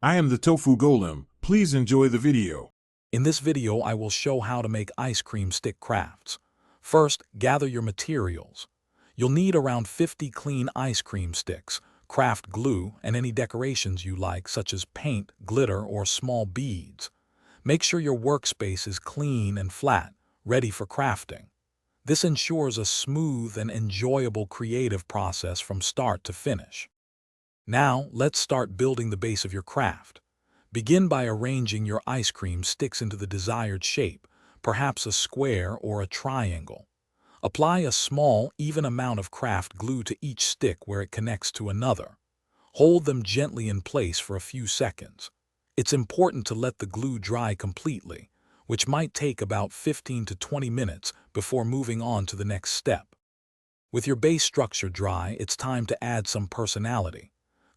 I am the Tofu Golem. Please enjoy the video. In this video, I will show how to make ice cream stick crafts. First, gather your materials. You'll need around 50 clean ice cream sticks, craft glue, and any decorations you like, such as paint, glitter, or small beads. Make sure your workspace is clean and flat, ready for crafting. This ensures a smooth and enjoyable creative process from start to finish. Now, let's start building the base of your craft. Begin by arranging your ice cream sticks into the desired shape, perhaps a square or a triangle. Apply a small, even amount of craft glue to each stick where it connects to another. Hold them gently in place for a few seconds. It's important to let the glue dry completely, which might take about 15 to 20 minutes before moving on to the next step. With your base structure dry, it's time to add some personality.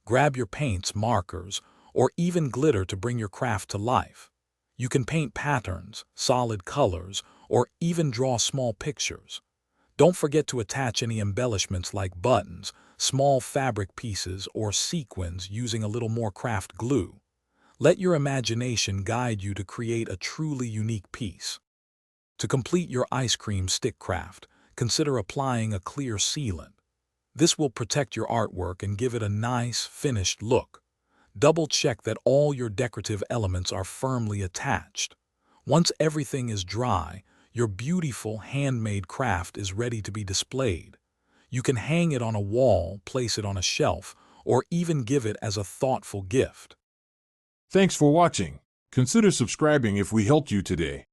Grab your paints, markers, or even glitter to bring your craft to life. You can paint patterns, solid colors, or even draw small pictures. Don't forget to attach any embellishments like buttons, small fabric pieces, or sequins using a little more craft glue. Let your imagination guide you to create a truly unique piece. To complete your ice cream stick craft, consider applying a clear sealant. This will protect your artwork and give it a nice, finished look. Double-check that all your decorative elements are firmly attached. Once everything is dry, your beautiful handmade craft is ready to be displayed. You can hang it on a wall, place it on a shelf, or even give it as a thoughtful gift. Thanks for watching. Consider subscribing if we helped you today.